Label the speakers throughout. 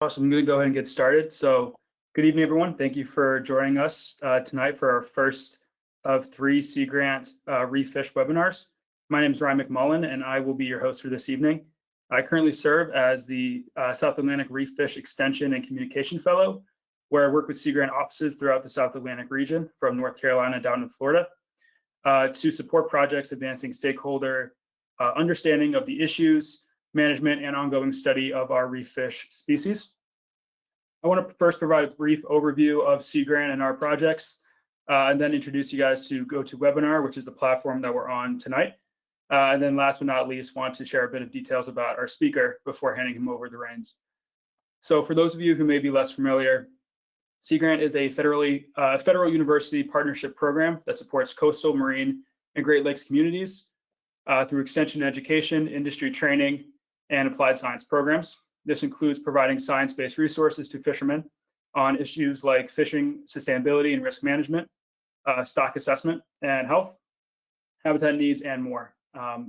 Speaker 1: Awesome. I'm going to go ahead and get started. So good evening, everyone. Thank you for joining us tonight for our first of 3 Sea Grant Reef Fish webinars. My name is Ryan McMullen, and I will be your host for this evening. I currently serve as the South Atlantic Reef Fish Extension and Communication Fellow, where I work with Sea Grant offices throughout the South Atlantic region, from North Carolina down to Florida, to support projects advancing stakeholder understanding of the issues, management, and ongoing study of our reef fish species. I want to first provide a brief overview of Sea Grant and our projects, and then introduce you guys to GoToWebinar, which is the platform that we're on tonight. And then last but not least, want to share a bit of details about our speaker before handing him over the reins. So for those of you who may be less familiar, Sea Grant is a federal university partnership program that supports coastal, marine, and Great Lakes communities through extension education, industry training, and applied science programs. This includes providing science-based resources to fishermen on issues like fishing sustainability and risk management, stock assessment and health, habitat needs, and more.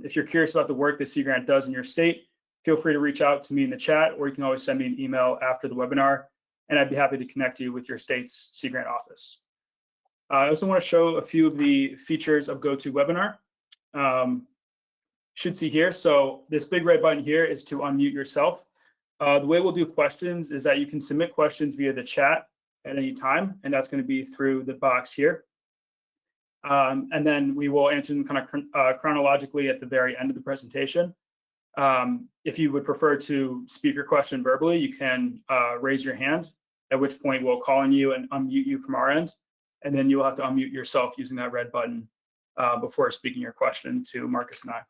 Speaker 1: If you're curious about the work that Sea Grant does in your state, feel free to reach out to me in the chat, or you can always send me an email after the webinar, and I'd be happy to connect you with your state's Sea Grant office. I also want to show a few of the features of GoToWebinar. Should see here. So this big red button here is to unmute yourself. The way we'll do questions is that you can submit questions via the chat at any time, and that's going to be through the box here. And then we will answer them kind of chronologically at the very end of the presentation. If you would prefer to speak your question verbally, you can raise your hand, at which point we'll call on you and unmute you from our end, and then you'll have to unmute yourself using that red button before speaking your question to Marcus and I.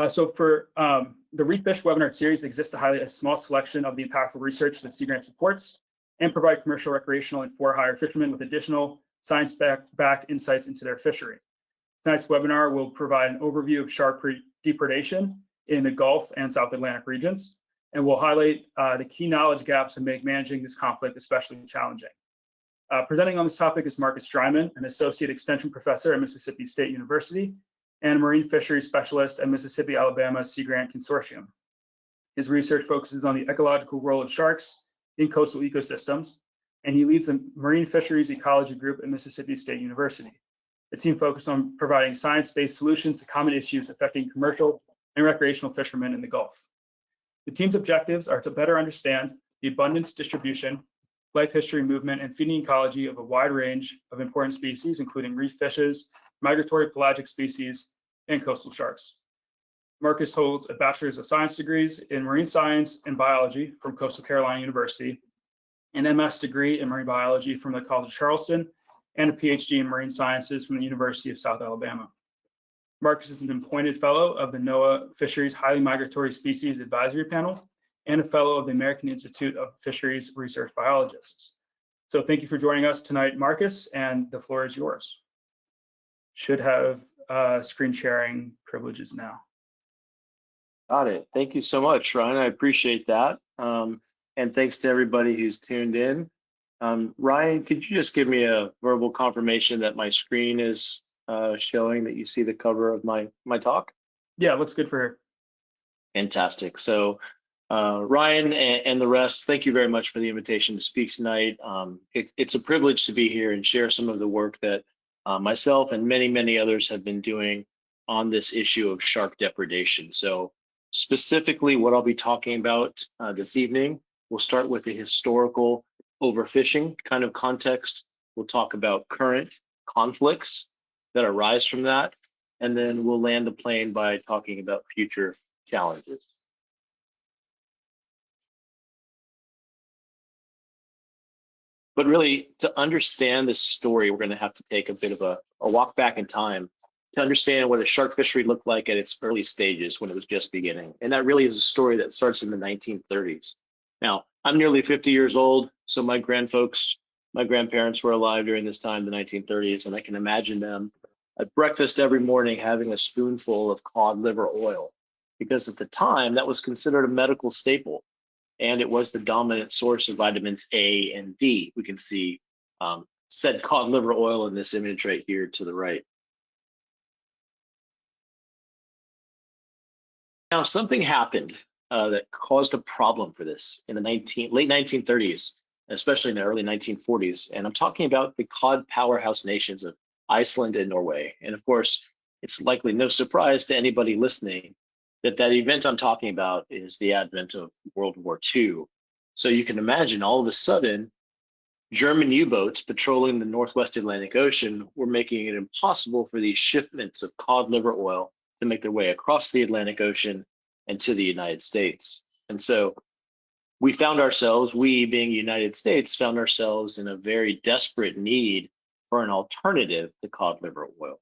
Speaker 1: So for the Reef Fish webinar series exists to highlight a small selection of the impactful research that Sea Grant supports and provide commercial, recreational, and for-hire fishermen with additional science-backed insights into their fishery. Tonight's webinar will provide an overview of shark depredation in the Gulf and South Atlantic regions, and will highlight the key knowledge gaps and make managing this conflict especially challenging. Presenting on this topic is Marcus Drymon, an Associate Extension Professor at Mississippi State University and Marine Fisheries Specialist at Mississippi-Alabama Sea Grant Consortium. His research focuses on the ecological role of sharks in coastal ecosystems, and he leads the Marine Fisheries Ecology Group at Mississippi State University. The team focused on providing science-based solutions to common issues affecting commercial and recreational fishermen in the Gulf. The team's objectives are to better understand the abundance, distribution, life history, movement, and feeding ecology of a wide range of important species, including reef fishes, migratory pelagic species, and coastal sharks. Marcus holds a Bachelor's of Science degrees in Marine Science and Biology from Coastal Carolina University, an MS degree in Marine Biology from the College of Charleston, and a PhD in Marine Sciences from the University of South Alabama. Marcus is an appointed fellow of the NOAA Fisheries Highly Migratory Species Advisory Panel and a fellow of the American Institute of Fisheries Research Biologists. So thank you for joining us tonight, Marcus, and the floor is yours. Should have screen sharing privileges now.
Speaker 2: Got it. Thank you so much, Ryan. I appreciate that. And thanks to everybody who's tuned in. Ryan, could you just give me a verbal confirmation that my screen is showing that you see the cover of my talk?
Speaker 1: Yeah, it looks good for her.
Speaker 2: Fantastic. So Ryan and the rest, thank you very much for the invitation to speak tonight. It's a privilege to be here and share some of the work that myself and many others have been doing on this issue of shark depredation. So specifically what I'll be talking about this evening, we'll start with the historical overfishing kind of context. We'll talk about current conflicts that arise from that, and then we'll land the plane by talking about future challenges. But really, to understand this story, we're going to have to take a bit of a walk back in time to understand what a shark fishery looked like at its early stages when it was just beginning. And that really is a story that starts in the 1930s. Now, I'm nearly 50 years old, so my grandparents were alive during this time, the 1930s, and I can imagine them at breakfast every morning having a spoonful of cod liver oil, because at the time that was considered a medical staple. And it was the dominant source of vitamins A and D. We can see said cod liver oil in this image right here to the right. Now, something happened that caused a problem for this in the late 1930s, especially in the early 1940s. And I'm talking about the cod powerhouse nations of Iceland and Norway. And of course, it's likely no surprise to anybody listening that that event I'm talking about is the advent of World War II. So you can imagine all of a sudden, German U-boats patrolling the Northwest Atlantic Ocean were making it impossible for these shipments of cod liver oil to make their way across the Atlantic Ocean and to the United States. And so we found ourselves, we being United States, found ourselves in a very desperate need for an alternative to cod liver oil.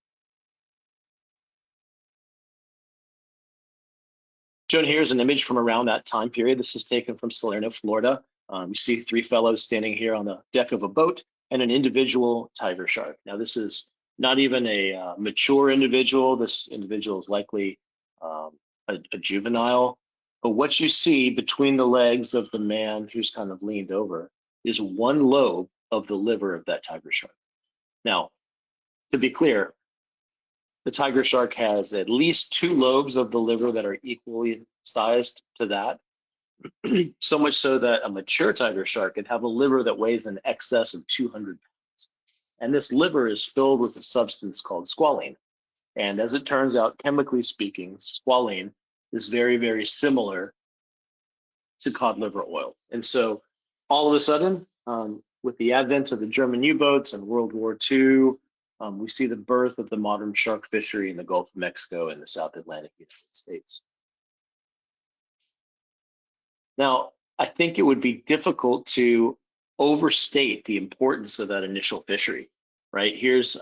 Speaker 2: Shown here is an image from around that time period. This is taken from Salerno, Florida. You see three fellows standing here on the deck of a boat and an individual tiger shark. Now, this is not even a mature individual. This individual is likely a juvenile. But what you see between the legs of the man who's kind of leaned over is one lobe of the liver of that tiger shark. Now, to be clear, the tiger shark has at least two lobes of the liver that are equally sized to that. So much so that a mature tiger shark could have a liver that weighs in excess of 200 pounds. And this liver is filled with a substance called squalene. And as it turns out, chemically speaking, squalene is very, very similar to cod liver oil. And so all of a sudden, with the advent of the German U-boats and World War II, we see the birth of the modern shark fishery in the Gulf of Mexico and the South Atlantic United States. Now, I think it would be difficult to overstate the importance of that initial fishery, right? Here's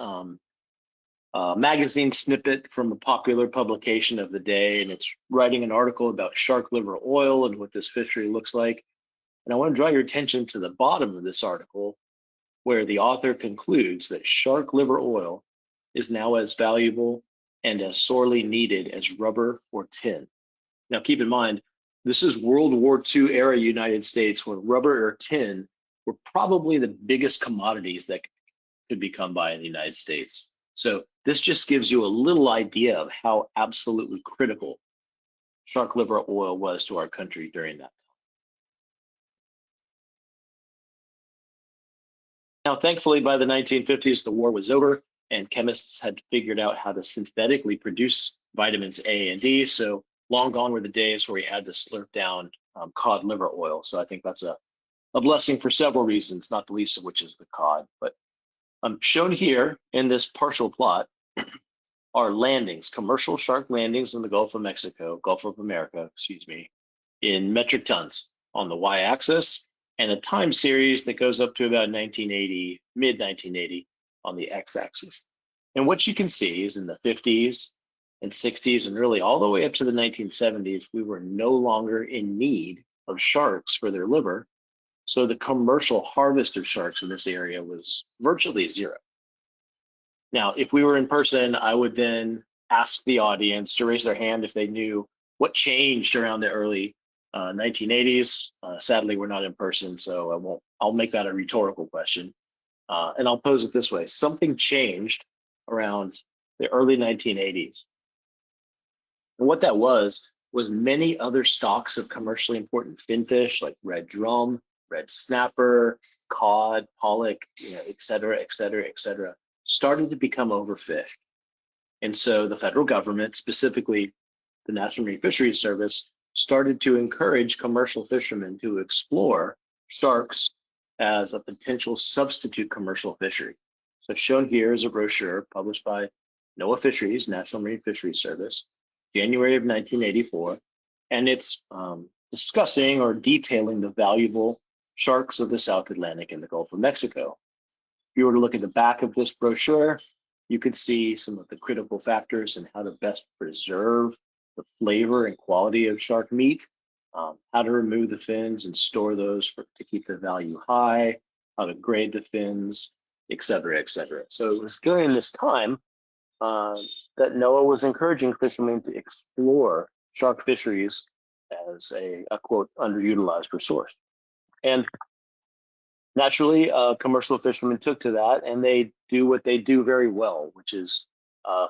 Speaker 2: a magazine snippet from a popular publication of the day, and it's writing an article about shark liver oil and what this fishery looks like. And I want to draw your attention to the bottom of this article, where the author concludes that shark liver oil is now as valuable and as sorely needed as rubber or tin. Now, keep in mind, this is World War II era United States, when rubber or tin were probably the biggest commodities that could be come by in the United States. So this just gives you a little idea of how absolutely critical shark liver oil was to our country during that time. Now, thankfully, by the 1950s, the war was over and chemists had figured out how to synthetically produce vitamins A and D. So long gone were the days where we had to slurp down cod liver oil. So I think that's a blessing for several reasons, not the least of which is the cod. But shown here in this partial plot are landings, commercial shark landings in the Gulf of Mexico, Gulf of America, excuse me, in metric tons on the y-axis, and a time series that goes up to about 1980, mid-1980 on the x-axis. And what you can see is in the 50s and 60s and really all the way up to the 1970s, we were no longer in need of sharks for their liver. So the commercial harvest of sharks in this area was virtually zero. Now, if we were in person, I would then ask the audience to raise their hand if they knew what changed around the early 1980s. Sadly, we're not in person, so I'll make that a rhetorical question. And I'll pose it this way. Something changed around the early 1980s. And what that was many other stocks of commercially important finfish like red drum, red snapper, cod, pollock, et cetera, started to become overfished. And so the federal government, specifically the National Marine Fisheries Service, started to encourage commercial fishermen to explore sharks as a potential substitute commercial fishery. So shown here is a brochure published by NOAA Fisheries, National Marine Fisheries Service, January of 1984, and it's discussing or detailing the valuable sharks of the South Atlantic and the Gulf of Mexico. If you were to look at the back of this brochure, you could see some of the critical factors and how to best preserve the flavor and quality of shark meat, how to remove the fins and store those to keep the value high, how to grade the fins, et cetera, et cetera. So it was during this time that NOAA was encouraging fishermen to explore shark fisheries as a quote, underutilized resource. And naturally, commercial fishermen took to that, and they do what they do very well, which is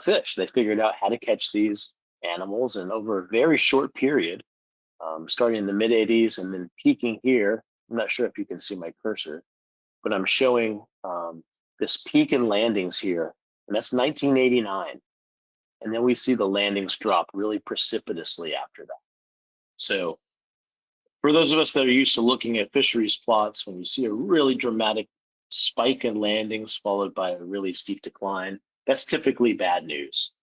Speaker 2: fish. They figured out how to catch these animals, and over a very short period, starting in the mid 80s and then peaking here. I'm not sure if you can see my cursor, but I'm showing this peak in landings here, and that's 1989. And then we see the landings drop really precipitously after that. So for those of us that are used to looking at fisheries plots, when you see a really dramatic spike in landings followed by a really steep decline, that's typically bad news.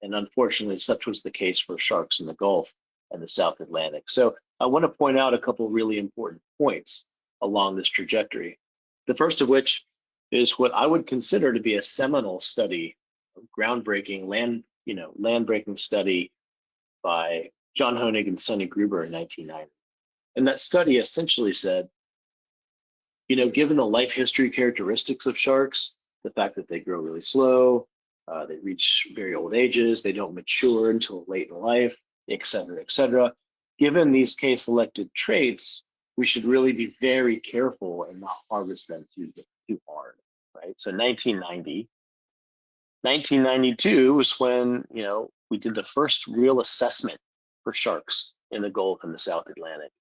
Speaker 2: And unfortunately, such was the case for sharks in the Gulf and the South Atlantic. So I want to point out a couple of really important points along this trajectory. The first of which is what I would consider to be a seminal study, a groundbreaking land-breaking study by John Honig and Sonny Gruber in 1990. And that study essentially said, given the life history characteristics of sharks, the fact that they grow really slow, they reach very old ages, they don't mature until late in life, et cetera, given these case-selected traits, we should really be very careful and not harvest them too hard, right? So 1992 was when, we did the first real assessment for sharks in the Gulf and the South Atlantic.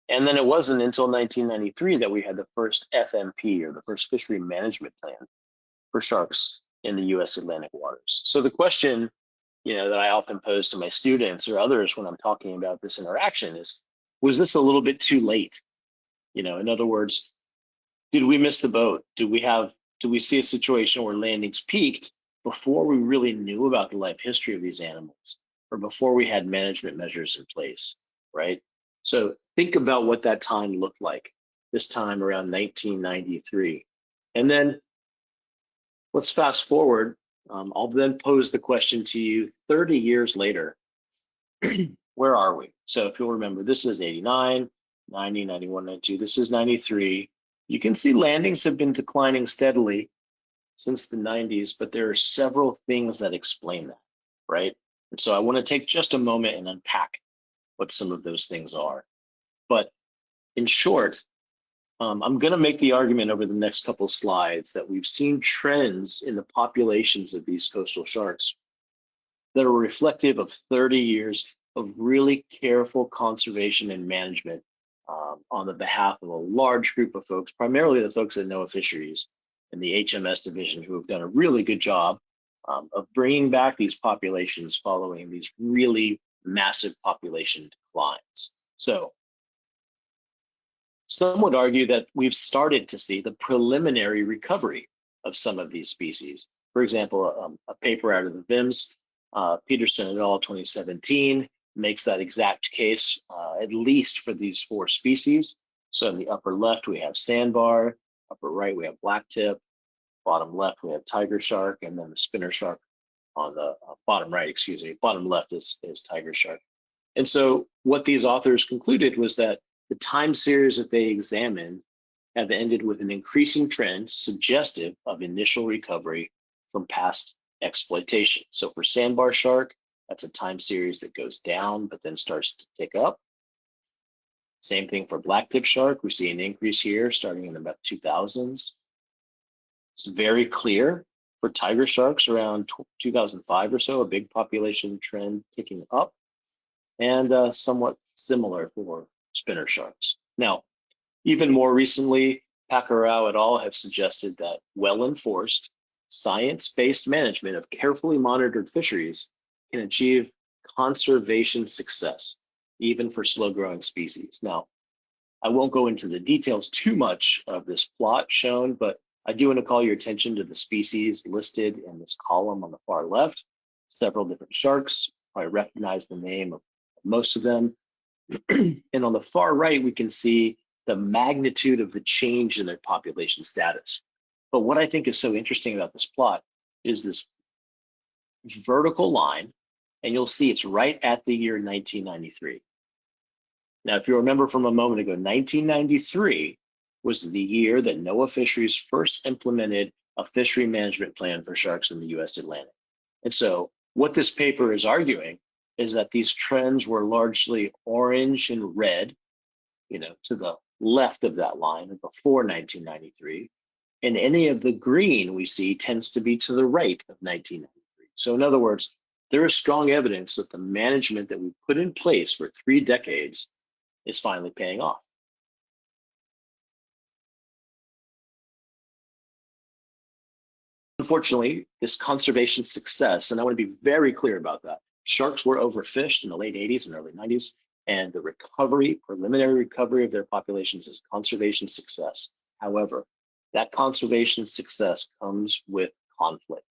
Speaker 2: And then it wasn't until 1993 that we had the first FMP, or the first fishery management plan for sharks in the US Atlantic waters. So the question, that I often pose to my students or others when I'm talking about this interaction is, was this a little bit too late? In other words, did we miss the boat? Do we see a situation where landings peaked before we really knew about the life history of these animals, or before we had management measures in place, right? So think about what that time looked like, this time around 1993. And then let's fast forward. I'll then pose the question to you 30 years later. Where are we? So if you'll remember, this is 89, 90, 91, 92. This is 93. You can see landings have been declining steadily since the 90s, but there are several things that explain that, right? And so I want to take just a moment and unpack what some of those things are. But in short, I'm going to make the argument over the next couple slides that we've seen trends in the populations of these coastal sharks that are reflective of 30 years of really careful conservation and management on the behalf of a large group of folks, primarily the folks at NOAA Fisheries and the HMS division, who have done a really good job of bringing back these populations following these really massive population declines. So some would argue that we've started to see the preliminary recovery of some of these species. For example, a paper out of the VIMS, Peterson et al. 2017, makes that exact case, at least for these 4 species. So in the upper left, we have sandbar, upper right, we have blacktip, bottom left, we have tiger shark, and then the spinner shark on the bottom right, bottom left is tiger shark. And so what these authors concluded was that the time series that they examined have ended with an increasing trend suggestive of initial recovery from past exploitation. So for sandbar shark, that's a time series that goes down but then starts to tick up. Same thing for blacktip shark. We see an increase here starting in about 2000s. It's very clear for tiger sharks around 2005 or so, a big population trend ticking up, and somewhat similar for spinner sharks. Now, even more recently, Pacquiao et al. Have suggested that well-enforced, science-based management of carefully monitored fisheries can achieve conservation success, even for slow-growing species. Now, I won't go into the details too much of this plot shown, but I do want to call your attention to the species listed in this column on the far left. Several different sharks. I recognize the name of most of them. And on the far right, we can see the magnitude of the change in their population status. But what I think is so interesting about this plot is this vertical line, and you'll see it's right at the year 1993. Now, if you remember from a moment ago, 1993 was the year that NOAA Fisheries first implemented a fishery management plan for sharks in the US Atlantic. And so what this paper is arguing is that these trends were largely orange and red, to the left of that line before 1993. And any of the green we see tends to be to the right of 1993. So in other words, there is strong evidence that the management that we put in place for 3 decades is finally paying off. Unfortunately, this conservation success, and I want to be very clear about that, sharks were overfished in the late 80s and early 90s, and the recovery, preliminary recovery of their populations is conservation success. However, that conservation success comes with conflict.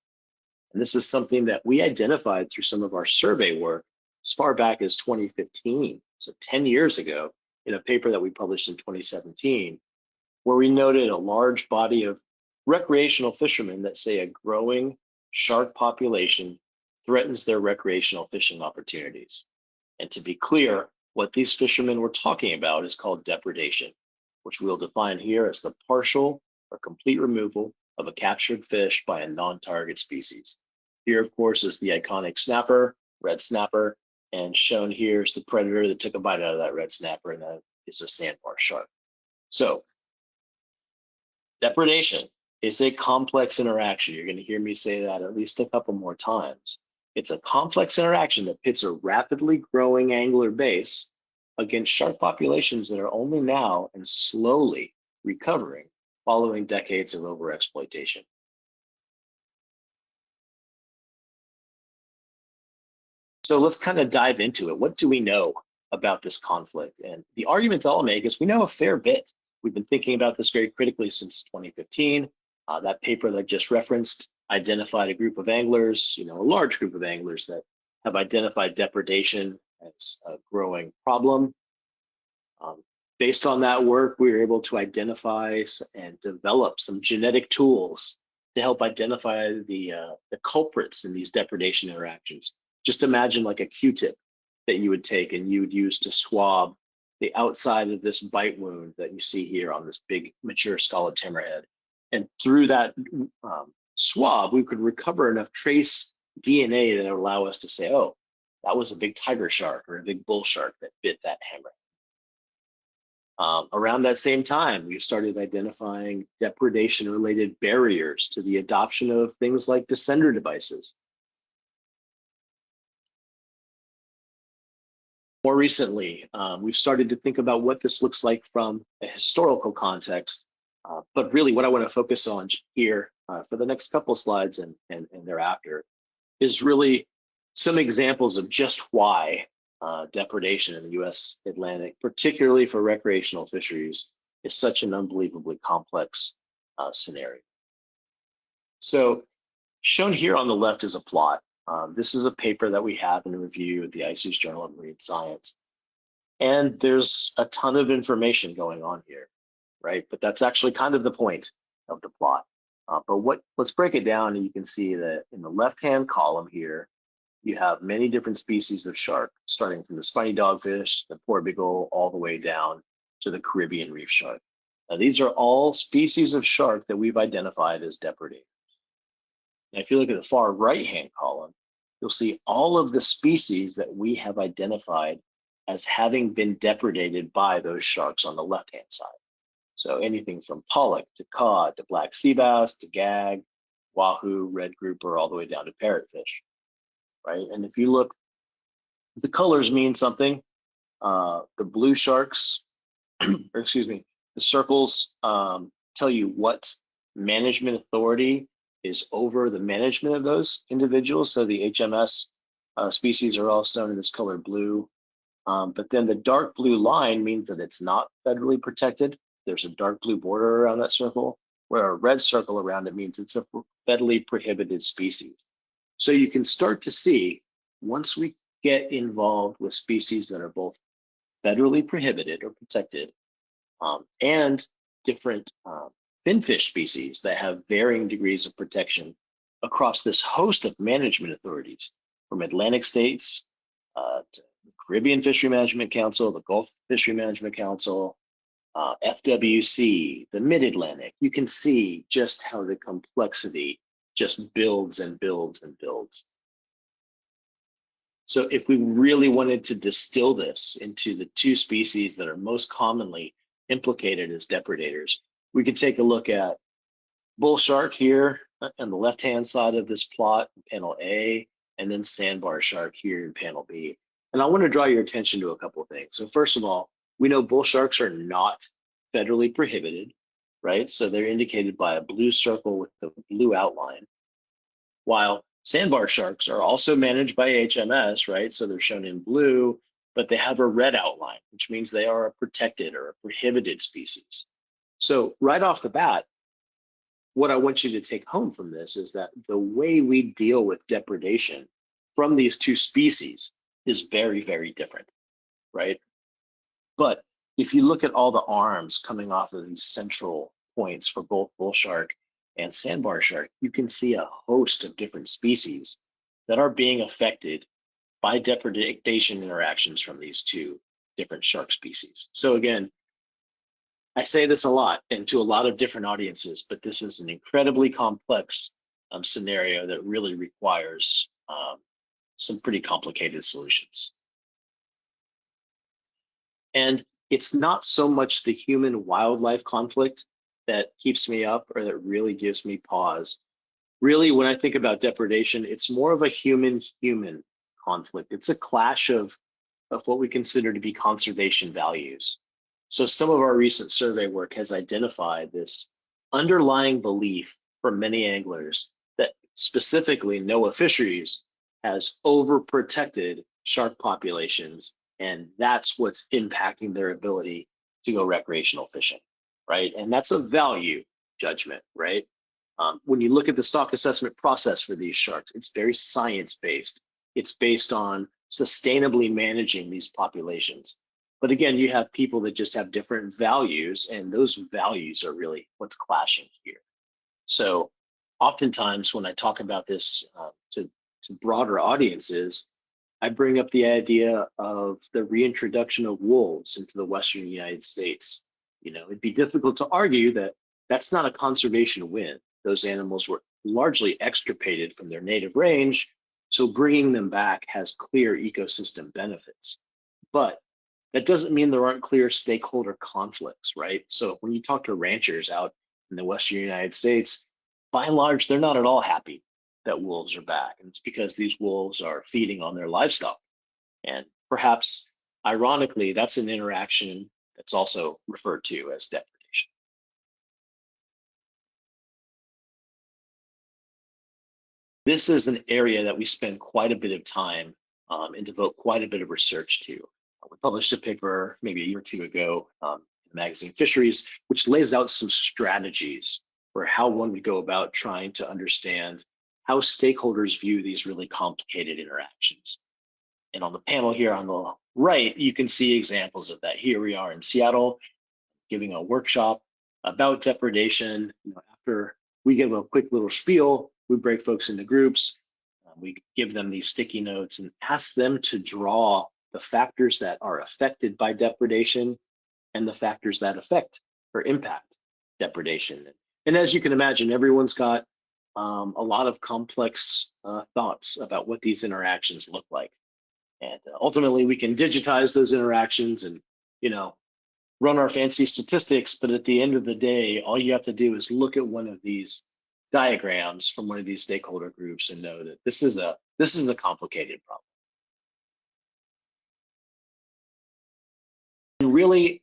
Speaker 2: And this is something that we identified through some of our survey work as far back as 2015, so 10 years ago, in a paper that we published in 2017, where we noted a large body of recreational fishermen that say a growing shark population threatens their recreational fishing opportunities. And to be clear, what these fishermen were talking about is called depredation, which we'll define here as the partial or complete removal of a captured fish by a non-target species. Here, of course, is the iconic snapper, red snapper, and shown here is the predator that took a bite out of that red snapper, and that is a sandbar shark. So, depredation is a complex interaction. You're going to hear me say that at least a couple more times. It's a complex interaction that pits a rapidly growing angler base against shark populations that are only now and slowly recovering following decades of overexploitation. So let's kind of dive into it. What do we know about this conflict? And the argument that I'll make is we know a fair bit. We've been thinking about this very critically since 2015. That paper that I just referenced identified a group of anglers, a large group of anglers that have identified depredation as a growing problem. Based on that work, we were able to identify and develop some genetic tools to help identify the culprits in these depredation interactions. Just imagine like a Q-tip that you would take and you would use to swab the outside of this bite wound that you see here on this big mature scalloped hammerhead. And through that swab, we could recover enough trace DNA that would allow us to say, oh, that was a big tiger shark or a big bull shark that bit that hammerhead. Around that same time, we started identifying depredation-related barriers to the adoption of things like descender devices. More recently, we've started to think about what this looks like from a historical context, but really what I want to focus on here for the next couple of slides and thereafter is really some examples of just why depredation in the US Atlantic, particularly for recreational fisheries, is such an unbelievably complex scenario. So shown here on the left is a plot. This is a paper that we have in review at the ICES Journal of Marine Science. And there's a ton of information going on here, right? But that's actually kind of the point of the plot. Let's break it down, and you can see that in the left-hand column here, you have many different species of shark, starting from the spiny dogfish, the porbeagle, all the way down to the Caribbean reef shark. Now, these are all species of shark that we've identified as depredators. Now, if you look at the far right-hand column, you'll see all of the species that we have identified as having been depredated by those sharks on the left-hand side. So anything from pollock to cod to black sea bass to gag, wahoo, red grouper, all the way down to parrotfish, right? And if you look, the colors mean something. The blue sharks, or excuse me, the circles tell you what management authority is over the management of those individuals. So the HMS species are all shown in this color blue. But then the dark blue line means that it's not federally protected. There's a dark blue border around that circle, where a red circle around it means it's a federally prohibited species. So you can start to see, once we get involved with species that are both federally prohibited or protected and different finfish species that have varying degrees of protection across this host of management authorities, from Atlantic states to the Caribbean Fishery Management Council, the Gulf Fishery Management Council, FWC, the Mid-Atlantic. You can see just how the complexity just builds and builds and builds. So if we really wanted to distill this into the two species that are most commonly implicated as depredators, we could take a look at bull shark here on the left-hand side of this plot, panel A, and then sandbar shark here in panel B. And I want to draw your attention to a couple of things. So first of all, we know bull sharks are not federally prohibited, right? So they're indicated by a blue circle with the blue outline, while sandbar sharks are also managed by HMS, right? So they're shown in blue, but they have a red outline, which means they are a protected or a prohibited species. So right off the bat, what I want you to take home from this is that the way we deal with depredation from these two species is very, very different, right? But if you look at all the arms coming off of these central points for both bull shark and sandbar shark, you can see a host of different species that are being affected by depredation interactions from these two different shark species. So again, I say this a lot and to a lot of different audiences, but this is an incredibly complex scenario that really requires some pretty complicated solutions. And it's not so much the human wildlife conflict that keeps me up or that really gives me pause. Really, when I think about depredation, it's more of a human-human conflict. It's a clash of what we consider to be conservation values. So some of our recent survey work has identified this underlying belief for many anglers that specifically NOAA Fisheries has overprotected shark populations, and that's what's impacting their ability to go recreational fishing, right? And that's a value judgment, right? When you look at the stock assessment process for these sharks, it's very science-based. It's based on sustainably managing these populations. But again, you have people that just have different values, and those values are really what's clashing here. So oftentimes when I talk about this to broader audiences, I bring up the idea of the reintroduction of wolves into the Western United States. You know, it'd be difficult to argue that that's not a conservation win. Those animals were largely extirpated from their native range, so bringing them back has clear ecosystem benefits. But that doesn't mean there aren't clear stakeholder conflicts, right? So when you talk to ranchers out in the Western United States, by and large, they're not at all happy that wolves are back. And it's because these wolves are feeding on their livestock. And perhaps, ironically, that's an interaction that's also referred to as depredation. This is an area that we spend quite a bit of time and devote quite a bit of research to. We published a paper maybe a year or two ago in the magazine Fisheries, which lays out some strategies for how one would go about trying to understand how stakeholders view these really complicated interactions. And on the panel here on the right, you can see examples of that. Here we are in Seattle giving a workshop about depredation. You know, after we give a quick little spiel, we break folks into groups. We give them these sticky notes and ask them to draw the factors that are affected by depredation and the factors that affect or impact depredation. And as you can imagine, everyone's got a lot of complex thoughts about what these interactions look like. And ultimately, we can digitize those interactions and, you know, run our fancy statistics. But at the end of the day, all you have to do is look at one of these diagrams from one of these stakeholder groups and know that this is a complicated problem. And really,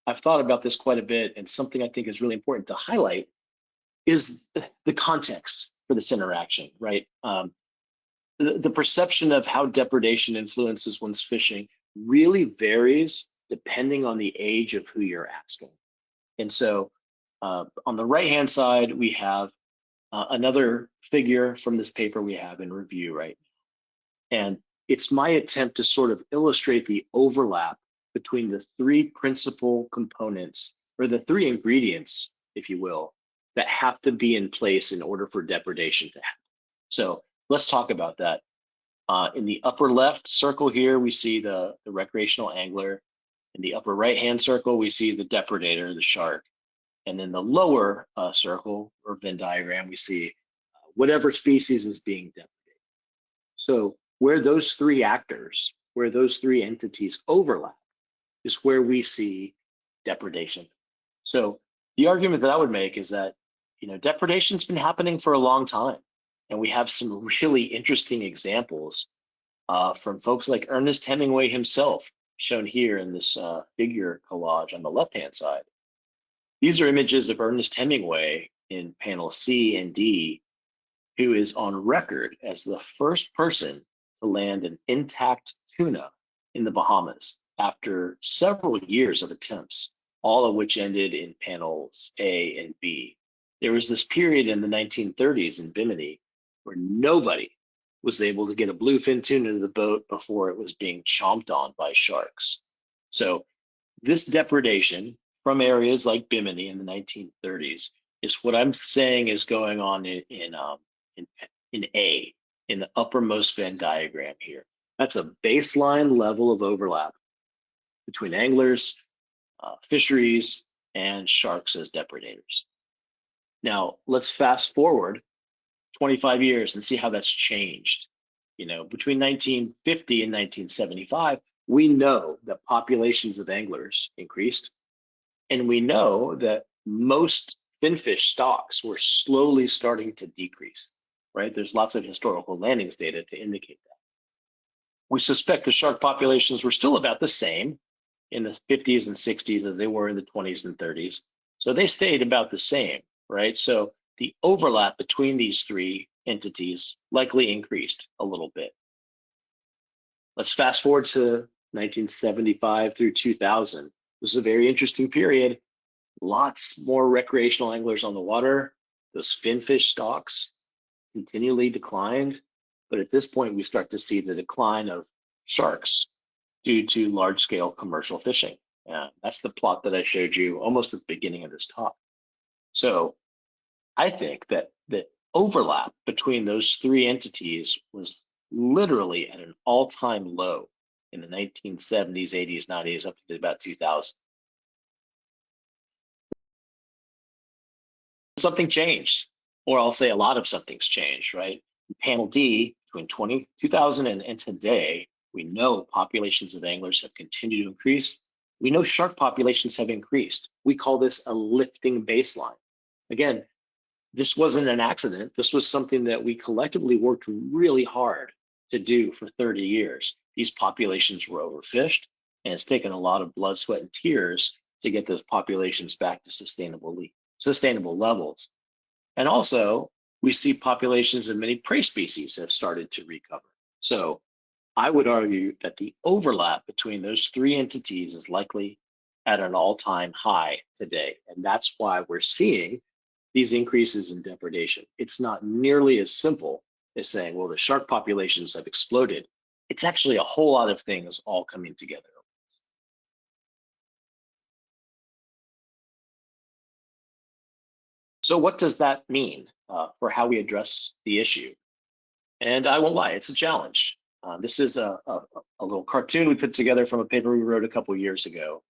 Speaker 2: I've thought about this quite a bit, and something I think is really important to highlight is the context for this interaction, right? The perception of how depredation influences one's fishing really varies depending on the age of who you're asking. And so on the right-hand side, we have another figure from this paper we have in review right now. And it's my attempt to sort of illustrate the overlap between the three principal components, or the three ingredients, if you will, that have to be in place in order for depredation to happen. So let's talk about that. In the upper left circle here, we see the recreational angler. In the upper right-hand circle, we see the depredator, the shark. And in the lower circle or Venn diagram, we see whatever species is being depredated. So where those three actors, where those three entities overlap, is where we see depredation. So the argument that I would make is that, you know, depredation's been happening for a long time. And we have some really interesting examples from folks like Ernest Hemingway himself, shown here in this figure collage on the left-hand side. These are images of Ernest Hemingway in panel C and D, who is on record as the first person to land an intact tuna in the Bahamas after several years of attempts, all of which ended in panels A and B. There was this period in the 1930s in Bimini where nobody was able to get a bluefin tuna to the boat before it was being chomped on by sharks. So this depredation from areas like Bimini in the 1930s is what I'm saying is going on in A, in the uppermost Venn diagram here. That's a baseline level of overlap between anglers, fisheries, and sharks as depredators. Now, let's fast forward 25 years and see how that's changed. You know, between 1950 and 1975, we know that populations of anglers increased, and we know that most finfish stocks were slowly starting to decrease, right? There's lots of historical landings data to indicate that. We suspect the shark populations were still about the same in the 50s and 60s as they were in the 20s and 30s. So they stayed about the same, right? So the overlap between these three entities likely increased a little bit. Let's fast forward to 1975 through 2000. This is a very interesting period. Lots more recreational anglers on the water. Those finfish stocks continually declined. But at this point, we start to see the decline of sharks due to large-scale commercial fishing. That's the plot that I showed you almost at the beginning of this talk. So I think that the overlap between those three entities was literally at an all-time low in the 1970s, 80s, 90s, up to about 2000. Something changed, or I'll say a lot of something's changed, right? In panel D, between 2000 and today, we know populations of anglers have continued to increase. We know shark populations have increased. We call this a lifting baseline. Again, this wasn't an accident. This was something that we collectively worked really hard to do for 30 years. These populations were overfished, and it's taken a lot of blood, sweat, and tears to get those populations back to sustainable levels. And also, we see populations of many prey species have started to recover. So I would argue that the overlap between those three entities is likely at an all-time high today. And that's why we're seeing these increases in depredation. It's not nearly as simple as saying, well, the shark populations have exploded. It's actually a whole lot of things all coming together. So what does that mean for how we address the issue? And I won't lie, it's a challenge. This is a little cartoon we put together from a paper we wrote a couple years ago.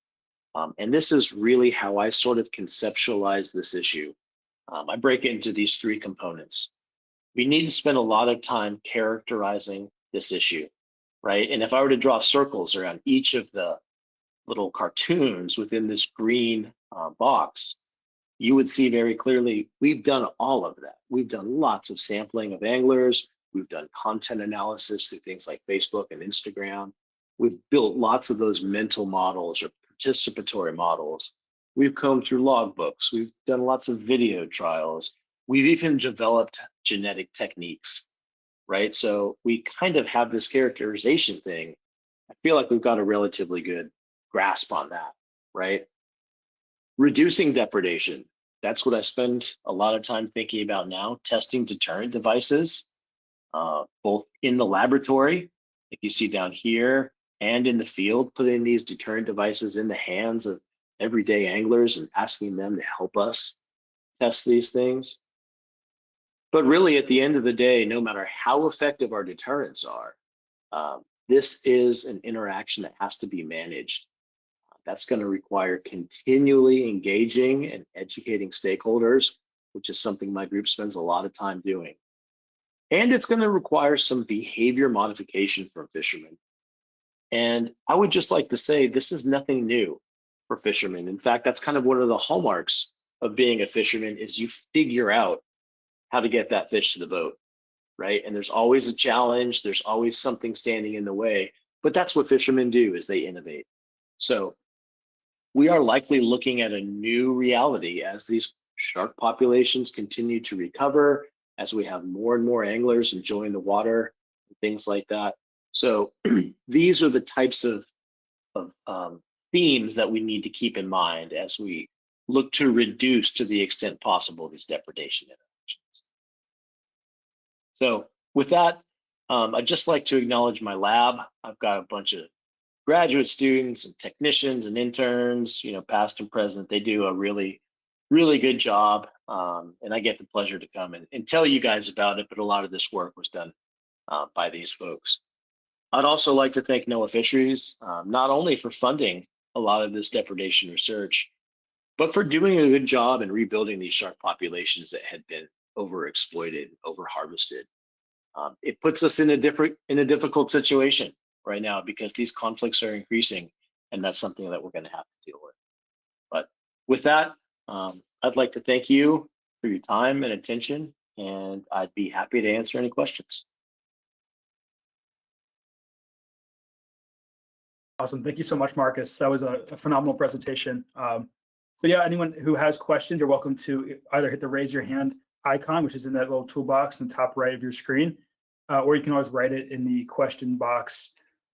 Speaker 2: And this is really how I sort of conceptualize this issue. I break it into these three components. We need to spend a lot of time characterizing this issue, right? And if I were to draw circles around each of the little cartoons within this green box, you would see very clearly we've done all of that. We've done lots of sampling of anglers. We've done content analysis through things like Facebook and Instagram. We've built lots of those mental models or participatory models. We've combed through logbooks. We've done lots of video trials. We've even developed genetic techniques, right? So we kind of have this characterization thing. I feel like we've got a relatively good grasp on that, right? Reducing depredation. That's what I spend a lot of time thinking about now, testing deterrent devices, both in the laboratory, like you see down here, and in the field, putting these deterrent devices in the hands of everyday anglers and asking them to help us test these things. But really, at the end of the day, no matter how effective our deterrents are, this is an interaction that has to be managed. That's going to require continually engaging and educating stakeholders, which is something my group spends a lot of time doing. And it's going to require some behavior modification from fishermen. And I would just like to say this is nothing new for fishermen. In fact, that's kind of one of the hallmarks of being a fisherman is you figure out how to get that fish to the boat. right? And there's always a challenge, there's always something standing in the way, but that's what fishermen do, is they innovate. So we are likely looking at a new reality as these shark populations continue to recover, as we have more and more anglers enjoying the water, and things like that. So these are the types of themes that we need to keep in mind as we look to reduce, to the extent possible, these depredation interactions. So with that, I'd just like to acknowledge my lab. I've got a bunch of graduate students and technicians and interns, past and present. They do a really, really good job. And I get the pleasure to come and tell you guys about it, but a lot of this work was done by these folks. I'd also like to thank NOAA Fisheries, not only for funding a lot of this depredation research, but for doing a good job in rebuilding these shark populations that had been overexploited, overharvested. It puts us in a difficult situation right now because these conflicts are increasing, and that's something that we're going to have to deal with. But with that, I'd like to thank you for your time and attention, and I'd be happy to answer any questions.
Speaker 1: Awesome. Thank you so much, Marcus. That was a phenomenal presentation. So yeah, anyone who has questions, you're welcome to either hit the raise your hand icon, which is in that little toolbox in the top right of your screen, or you can always write it in the question box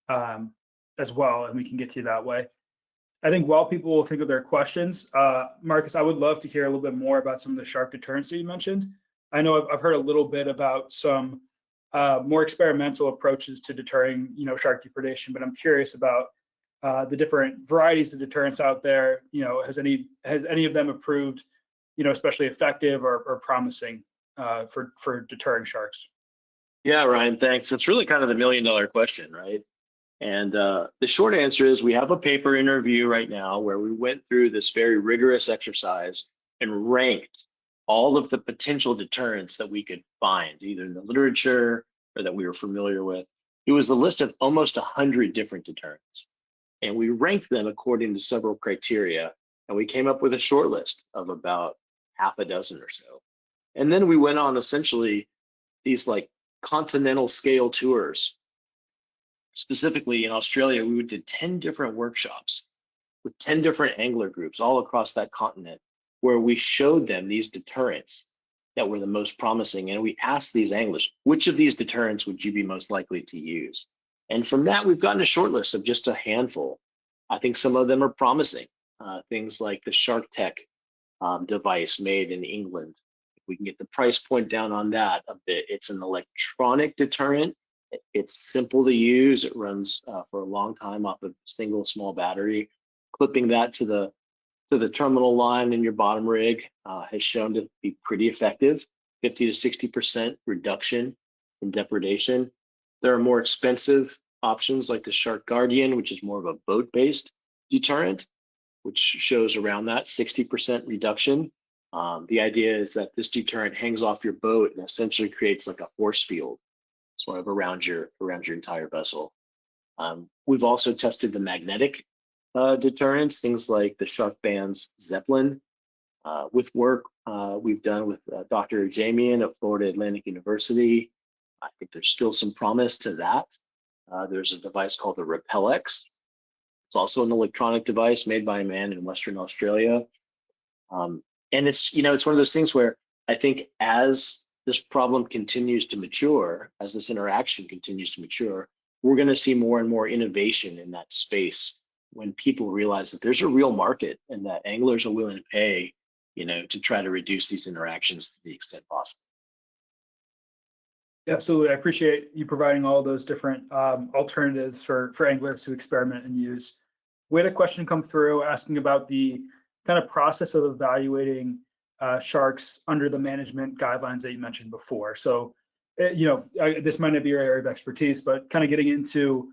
Speaker 1: as well, and we can get to you that way. I think while people will think of their questions, Marcus, I would love to hear a little bit more about some of the shark deterrents that you mentioned. I know I've heard a little bit about some more experimental approaches to deterring, shark depredation, but I'm curious about the different varieties of deterrents out there. Has any of them proved, especially effective or promising for deterring sharks?
Speaker 2: Yeah, Ryan, thanks. That's really kind of the million-dollar question, right? And the short answer is we have a paper in review right now where we went through this very rigorous exercise and ranked all of the potential deterrents that we could find, either in the literature or that we were familiar with. It was a list of almost 100 different deterrents. And we ranked them according to several criteria. And we came up with a short list of about half a dozen or so. And then we went on essentially these like continental scale tours. Specifically in Australia, we did 10 different workshops with 10 different angler groups all across that continent, where we showed them these deterrents that were the most promising. And we asked these anglers, which of these deterrents would you be most likely to use? And from that, we've gotten a short list of just a handful. I think some of them are promising. Things like the Shark Tech device made in England. If we can get the price point down on that a bit, it's an electronic deterrent. It's simple to use. It runs for a long time off a single small battery. Clipping that to the terminal line in your bottom rig has shown to be pretty effective, 50 to 60% reduction in depredation. There are more expensive options like the Shark Guardian, which is more of a boat-based deterrent, which shows around that 60% reduction. The idea is that this deterrent hangs off your boat and essentially creates like a force field sort of around your entire vessel. We've also tested the magnetic deterrents, things like the Shark Band's Zeppelin, with work we've done with Dr. Drymon at Florida Atlantic University. I think there's still some promise to that. There's a device called the Repellex. It's also an electronic device made by a man in Western Australia. And it's one of those things where I think as this problem continues to mature, as this interaction continues to mature, we're going to see more and more innovation in that space when people realize that there's a real market and that anglers are willing to pay, to try to reduce these interactions to the extent possible.
Speaker 1: Absolutely. I appreciate you providing all those different alternatives for anglers to experiment and use. We had a question come through asking about the kind of process of evaluating sharks under the management guidelines that you mentioned before. So, this might not be your area of expertise, but kind of getting into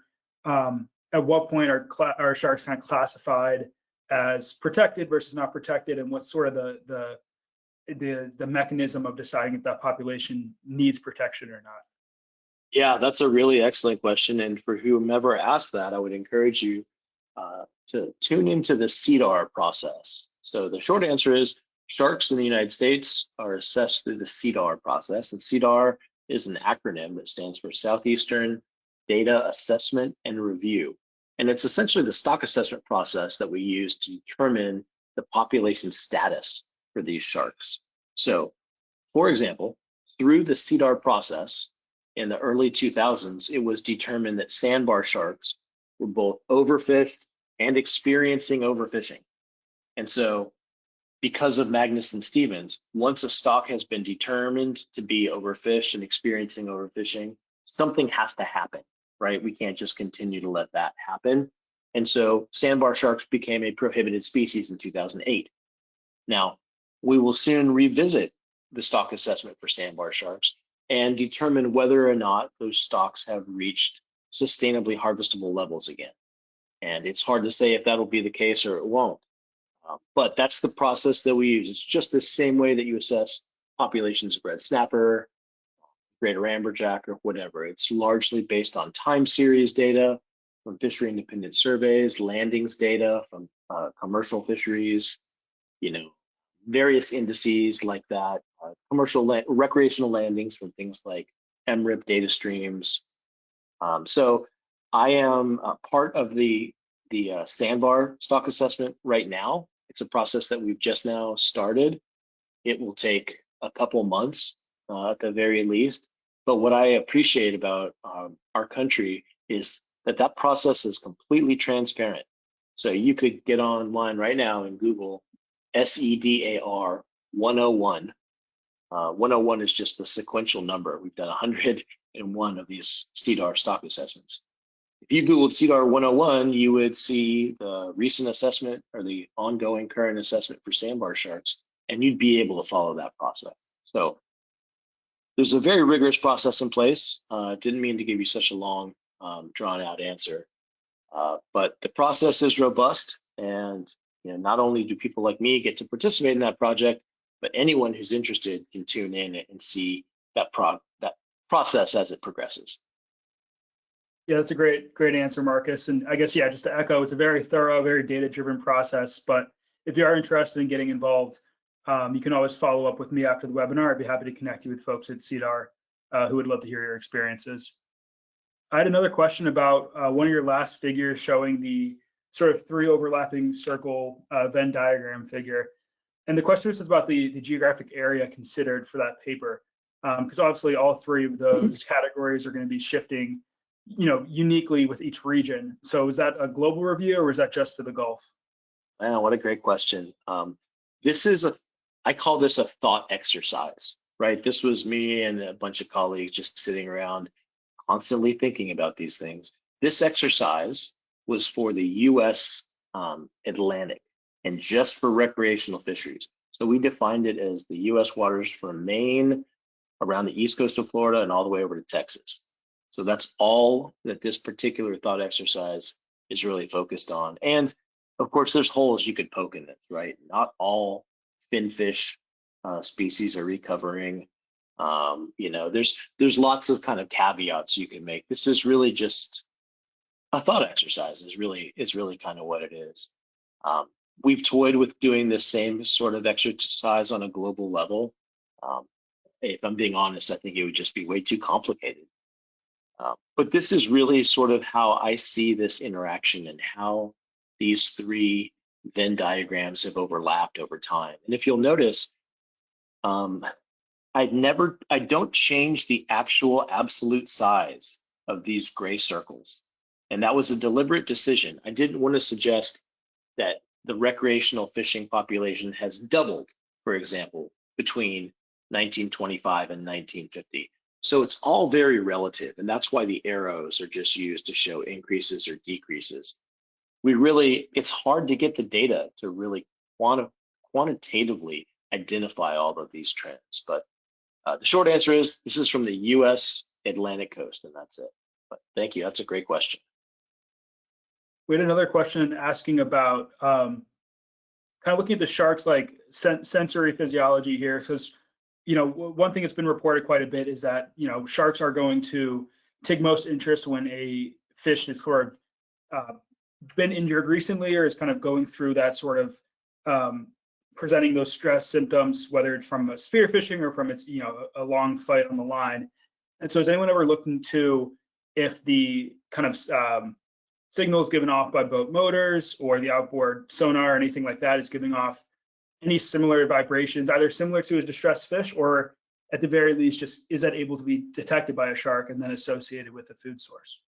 Speaker 1: at what point are sharks kind of classified as protected versus not protected, and what's sort of the mechanism of deciding if that population needs protection or not?
Speaker 2: Yeah, that's a really excellent question. And for whomever asked that, I would encourage you to tune into the CDAR process. So the short answer is sharks in the United States are assessed through the CDAR process. And CDAR is an acronym that stands for Southeastern Data Assessment and Review. And it's essentially the stock assessment process that we use to determine the population status for these sharks. So, for example, through the CDAR process in the early 2000s, it was determined that sandbar sharks were both overfished and experiencing overfishing. And so, because of Magnuson-Stevens, once a stock has been determined to be overfished and experiencing overfishing, something has to happen, right? We can't just continue to let that happen. And so sandbar sharks became a prohibited species in 2008. Now, we will soon revisit the stock assessment for sandbar sharks and determine whether or not those stocks have reached sustainably harvestable levels again. And it's hard to say if that'll be the case or it won't. But that's the process that we use. It's just the same way that you assess populations of red snapper, greater amberjack, or whatever. It's largely based on time series data from fishery independent surveys, landings data from commercial fisheries, various indices like that, recreational landings from things like MRIP data streams. So I am part of the sandbar stock assessment right now. It's a process that we've just now started. It will take a couple months at the very least. But what I appreciate about our country is that process is completely transparent. So you could get online right now and Google SEDAR 101. 101 is just the sequential number. We've done 101 of these CDAR stock assessments. If you Googled CDAR 101, you would see the recent assessment or the ongoing current assessment for sandbar sharks, and you'd be able to follow that process. So there's a very rigorous process in place. Didn't mean to give you such a long, drawn out answer, but the process is robust, and not only do people like me get to participate in that project, but anyone who's interested can tune in and see that process as it progresses.
Speaker 1: Yeah, that's a great answer, Marcus. And I guess, yeah, just to echo, it's a very thorough, very data-driven process. But if you are interested in getting involved, you can always follow up with me after the webinar. I'd be happy to connect you with folks at CDAR who would love to hear your experiences. I had another question about one of your last figures showing the sort of 3 overlapping circle Venn diagram figure. And the question was about the geographic area considered for that paper, because obviously all 3 of those categories are going to be shifting uniquely with each region. So is that a global review or is that just to the Gulf?
Speaker 2: Wow, what a great question. I call this a thought exercise, right? This was me and a bunch of colleagues just sitting around constantly thinking about these things. This exercise was for the US Atlantic and just for recreational fisheries. So we defined it as the US waters from Maine, around the east coast of Florida, and all the way over to Texas. So that's all that this particular thought exercise is really focused on. And of course, there's holes you could poke in it, right? Not all finfish species are recovering. There's lots of kind of caveats you can make. This is really just a thought exercise. Is really kind of what it is. We've toyed with doing the same sort of exercise on a global level. If I'm being honest, I think it would just be way too complicated. But this is really sort of how I see this interaction and how these 3 Venn diagrams have overlapped over time. And if you'll notice, I don't change the actual absolute size of these gray circles. And that was a deliberate decision. I didn't want to suggest that the recreational fishing population has doubled, for example, between 1925 and 1950. So it's all very relative, and that's why the arrows are just used to show increases or decreases. It's hard to get the data to really quantitatively identify all of these trends. But the short answer is this is from the US Atlantic coast, and that's it. But thank you, that's a great question.
Speaker 1: We had another question asking about kind of looking at the sharks, like sensory physiology here, because one thing that's been reported quite a bit is that sharks are going to take most interest when a fish is sort of been injured recently or is kind of going through that sort of presenting those stress symptoms, whether it's from a spear fishing or from its a long fight on the line. And so has anyone ever looked into if the kind of signals given off by boat motors or the outboard sonar or anything like that is giving off any similar vibrations, either similar to a distressed fish or at the very least, just is that able to be detected by a shark and then associated with a food source?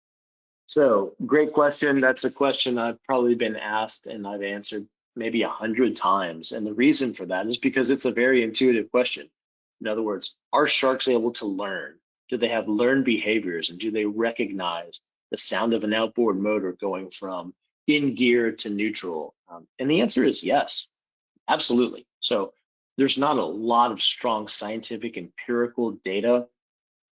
Speaker 2: So great question. That's a question I've probably been asked and I've answered maybe 100 times. And the reason for that is because it's a very intuitive question. In other words, are sharks able to learn? Do they have learned behaviors, and do they recognize the sound of an outboard motor going from in gear to neutral? And the answer is yes, absolutely. So there's not a lot of strong scientific empirical data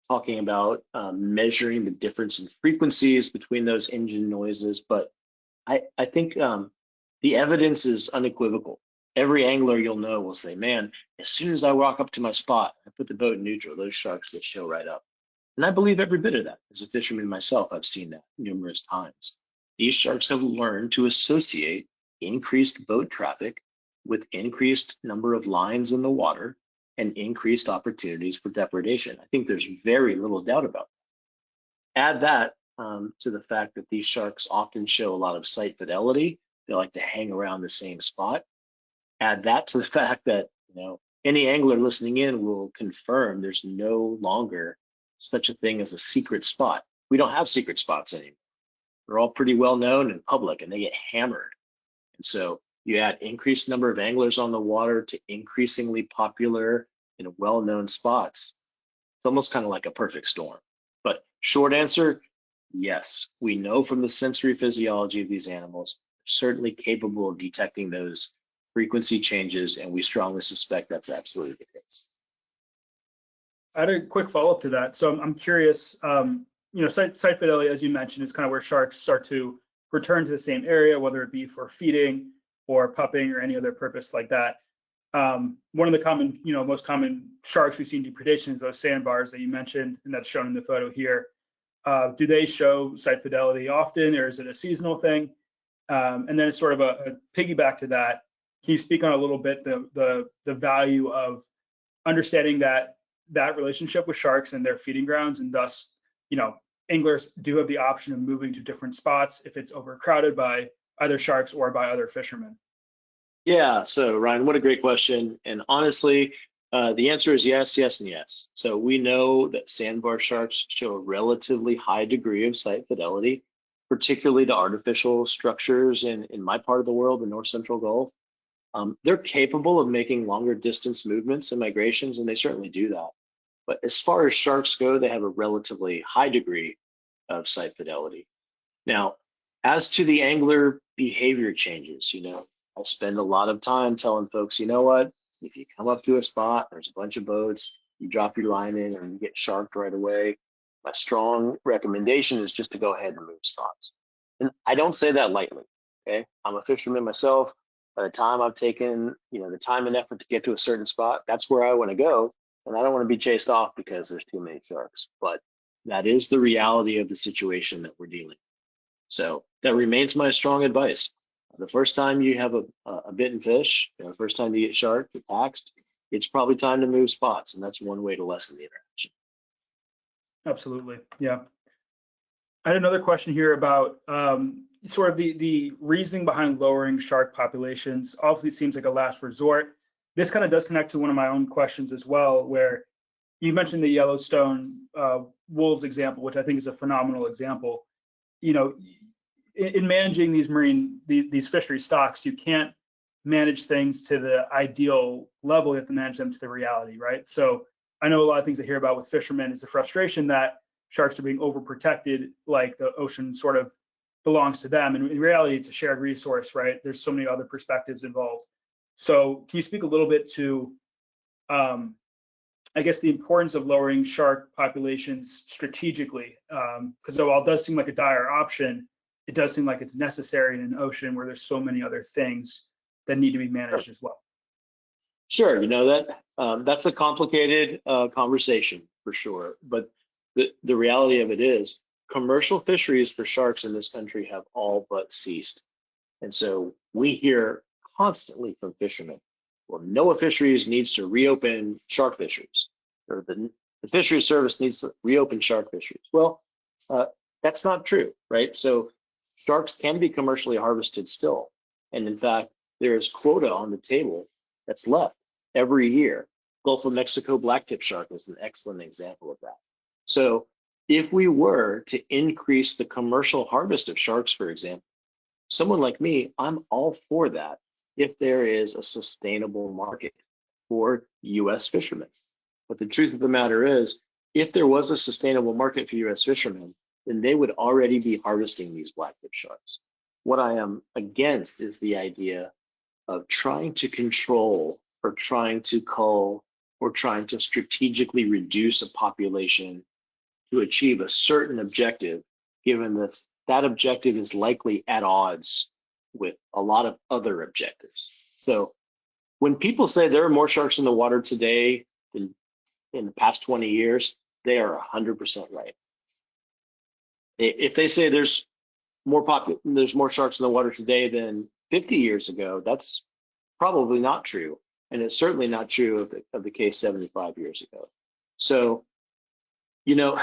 Speaker 2: talking about measuring the difference in frequencies between those engine noises, but I think the evidence is unequivocal. Every angler you'll know will say, man, as soon as I walk up to my spot, I put the boat in neutral, those sharks just show right up. And I believe every bit of that. As a fisherman myself, I've seen that numerous times. These sharks have learned to associate increased boat traffic with increased number of lines in the water and increased opportunities for depredation. I think there's very little doubt about that. Add that to the fact that these sharks often show a lot of sight fidelity. They like to hang around the same spot. Add that to the fact that, any angler listening in will confirm there's no longer such a thing as a secret spot. We don't have secret spots anymore. They're all pretty well known and public, and they get hammered. And so you add increased number of anglers on the water to increasingly popular and well-known spots. It's almost kind of like a perfect storm. But short answer, yes, we know from the sensory physiology of these animals, they're certainly capable of detecting those frequency changes, and we strongly suspect that's absolutely the case.
Speaker 1: I had a quick follow-up to that. So I'm curious, sight fidelity, as you mentioned, is kind of where sharks start to return to the same area, whether it be for feeding or pupping or any other purpose like that. One of the common, most common sharks we see in depredation is those sandbars that you mentioned, and that's shown in the photo here. Do they show sight fidelity often, or is it a seasonal thing? And then it's sort of a piggyback to that. Can you speak on a little bit the value of understanding that relationship with sharks and their feeding grounds, and thus, anglers do have the option of moving to different spots if it's overcrowded by either sharks or by other fishermen?
Speaker 2: Yeah, so Ryan, what a great question. And honestly, the answer is yes, yes, and yes. So we know that sandbar sharks show a relatively high degree of sight fidelity, particularly to artificial structures in my part of the world, the North Central Gulf. They're capable of making longer distance movements and migrations, and they certainly do that. But as far as sharks go, they have a relatively high degree of sight fidelity. Now, as to the angler behavior changes, I spend a lot of time telling folks, you know what, if you come up to a spot, there's a bunch of boats, you drop your line in and you get sharked right away, my strong recommendation is just to go ahead and move spots. And I don't say that lightly, okay? I'm a fisherman myself. By the time I've taken, the time and effort to get to a certain spot, that's where I want to go. And I don't want to be chased off because there's too many sharks. But that is the reality of the situation that we're dealing with. So that remains my strong advice. The first time you have a bitten fish, the first time you get sharked, taxed, it's probably time to move spots. And that's one way to lessen the interaction.
Speaker 1: Absolutely. Yeah. I had another question here about sort of the reasoning behind lowering shark populations. Obviously, it seems like a last resort. This kind of does connect to one of my own questions as well, where you mentioned the Yellowstone wolves example, which I think is a phenomenal example. In managing these fishery stocks, you can't manage things to the ideal level. You have to manage them to the reality, right? So I know a lot of things I hear about with fishermen is the frustration that sharks are being overprotected, like the ocean sort of belongs to them. And in reality, it's a shared resource, right? There's so many other perspectives involved. So can you speak a little bit to, I guess, the importance of lowering shark populations strategically? Because while it does seem like a dire option, it does seem like it's necessary in an ocean where there's so many other things that need to be managed as well.
Speaker 2: Sure, that's a complicated conversation for sure. But the reality of it is commercial fisheries for sharks in this country have all but ceased. And so we hear constantly from fishermen, well, NOAA Fisheries needs to reopen shark fisheries, or the the Fisheries Service needs to reopen shark fisheries. Well, that's not true, right? So sharks can be commercially harvested still. And in fact, there's quota on the table that's left every year. Gulf of Mexico blacktip shark is an excellent example of that. So if we were to increase the commercial harvest of sharks, for example, someone like me, I'm all for that if there is a sustainable market for US fishermen. But the truth of the matter is, if there was a sustainable market for US fishermen, then they would already be harvesting these blacktip sharks. What I am against is the idea of trying to control or trying to cull or trying to strategically reduce a population to achieve a certain objective, given that that objective is likely at odds with a lot of other objectives. So when people say there are more sharks in the water today than in the past 20 years, they are 100% right. If they say there's more sharks in the water today than 50 years ago, that's probably not true. And it's certainly not true of the case 75 years ago. So, you know,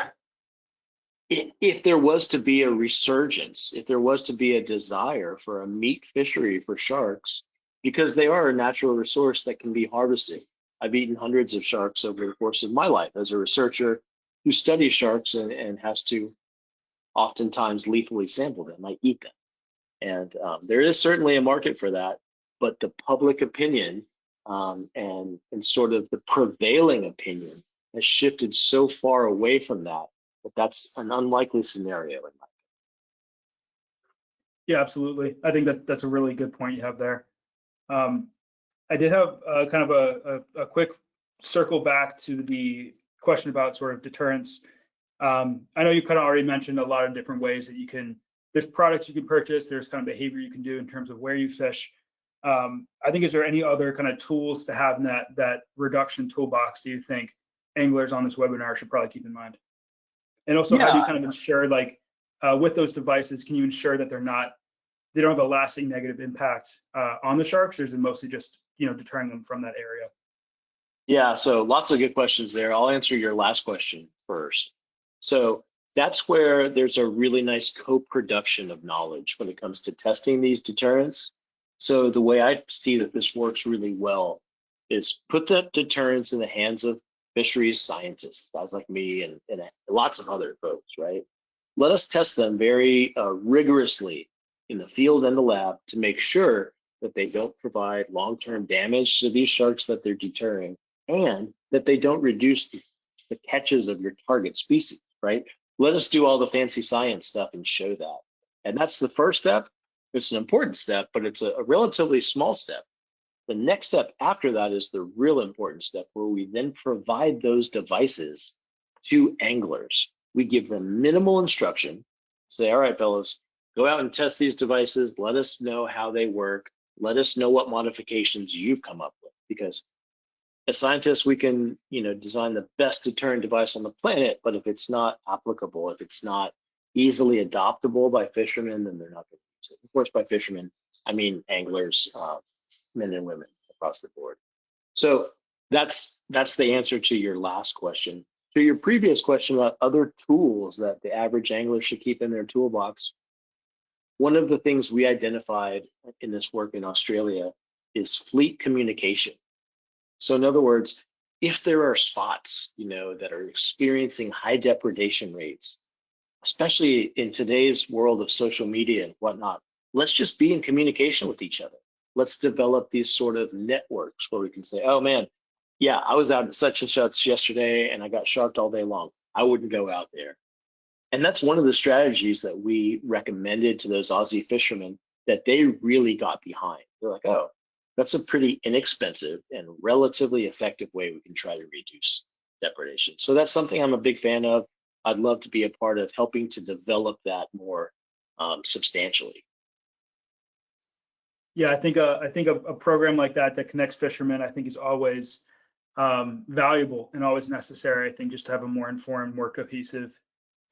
Speaker 2: if there was to be a resurgence, if there was to be a desire for a meat fishery for sharks, because they are a natural resource that can be harvested. I've eaten hundreds of sharks over the course of my life as a researcher who studies sharks and has to oftentimes lethally sample them. I eat them. And there is certainly a market for that, but the public opinion and sort of the prevailing opinion has shifted so far away from that that's an unlikely scenario in my opinion.
Speaker 1: Yeah, absolutely. I think that's a really good point you have there. I did have kind of a quick circle back to the question about sort of deterrence. I know you kind of already mentioned a lot of different ways that there's products you can purchase, there's kind of behavior you can do in terms of where you fish. I think, is there any other kind of tools to have in that reduction toolbox do you think anglers on this webinar should probably keep in mind? And also, how do you kind of ensure, like, with those devices, can you ensure that they don't have a lasting negative impact on the sharks, or is it mostly just, deterring them from that area?
Speaker 2: Yeah, so lots of good questions there. I'll answer your last question first. So that's where there's a really nice co-production of knowledge when it comes to testing these deterrents. So the way I see that this works really well is put that deterrence in the hands of fisheries scientists, guys like me and lots of other folks, right? Let us test them very rigorously in the field and the lab to make sure that they don't provide long-term damage to these sharks that they're deterring, and that they don't reduce the catches of your target species, right? Let us do all the fancy science stuff and show that. And that's the first step. It's an important step, but it's a relatively small step. The next step after that is the real important step, where we then provide those devices to anglers. We give them minimal instruction, say, all right, fellas, go out and test these devices. Let us know how they work. Let us know what modifications you've come up with, because as scientists, we can, design the best deterrent device on the planet, but if it's not applicable, if it's not easily adoptable by fishermen, then they're not going to use it. Of course, by fishermen, I mean anglers, men and women across the board. So that's the answer to your last question. To your previous question about other tools that the average angler should keep in their toolbox, one of the things we identified in this work in Australia is fleet communication. So in other words, if there are spots, that are experiencing high depredation rates, especially in today's world of social media and whatnot, let's just be in communication with each other. Let's develop these sort of networks where we can say, oh man, yeah, I was out at such and such yesterday and I got sharked all day long. I wouldn't go out there. And that's one of the strategies that we recommended to those Aussie fishermen that they really got behind. They're like, oh, that's a pretty inexpensive and relatively effective way we can try to reduce depredation. So that's something I'm a big fan of. I'd love to be a part of helping to develop that more substantially.
Speaker 1: Yeah, I think a program like that connects fishermen, I think, is always valuable and always necessary. I think just to have a more informed, more cohesive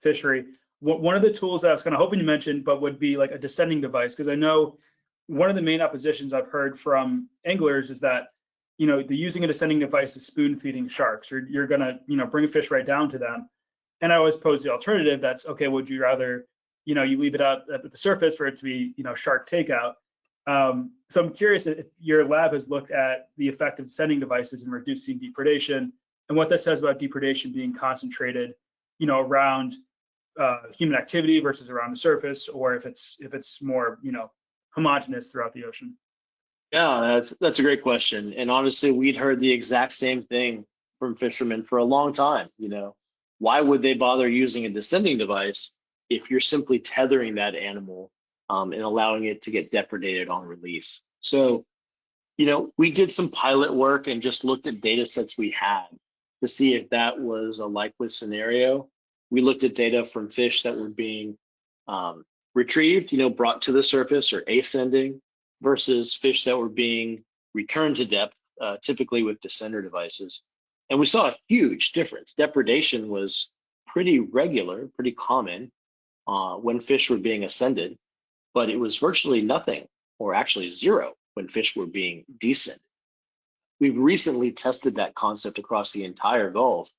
Speaker 1: fishery. One of the tools that I was kind of hoping you mentioned, but would be like a descending device, because I know one of the main oppositions I've heard from anglers is that the using a descending device is spoon feeding sharks, or you're gonna, bring a fish right down to them. And I always pose the alternative. That's okay. Would you rather, you leave it out at the surface for it to be, shark takeout? So I'm curious if your lab has looked at the effect of descending devices in reducing depredation, and what that says about depredation being concentrated, around human activity versus around the surface, or if it's more, homogeneous throughout the ocean.
Speaker 2: Yeah, that's a great question. And honestly, we'd heard the exact same thing from fishermen for a long time. Why would they bother using a descending device if you're simply tethering that animal and allowing it to get depredated on release? So, we did some pilot work and just looked at data sets we had to see if that was a likely scenario. We looked at data from fish that were being retrieved, brought to the surface or ascending, versus fish that were being returned to depth, typically with descender devices. And we saw a huge difference. Depredation was pretty regular, pretty common when fish were being ascended, but it was virtually nothing, or actually zero, when fish were being descended. We've recently tested that concept across the entire Gulf,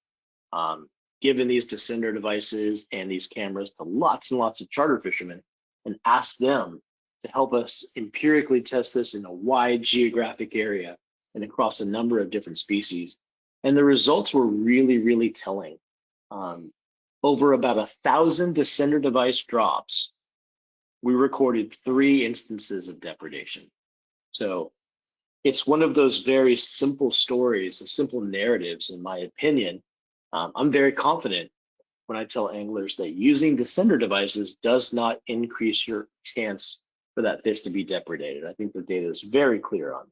Speaker 2: given these descender devices and these cameras to lots and lots of charter fishermen, and asked them to help us empirically test this in a wide geographic area and across a number of different species. And the results were really, really telling. Over about 1,000 descender device drops, we recorded 3 instances of depredation. So it's one of those very simple stories, simple narratives, in my opinion. I'm very confident when I tell anglers that using descender devices does not increase your chance for that fish to be depredated. I think the data is very clear on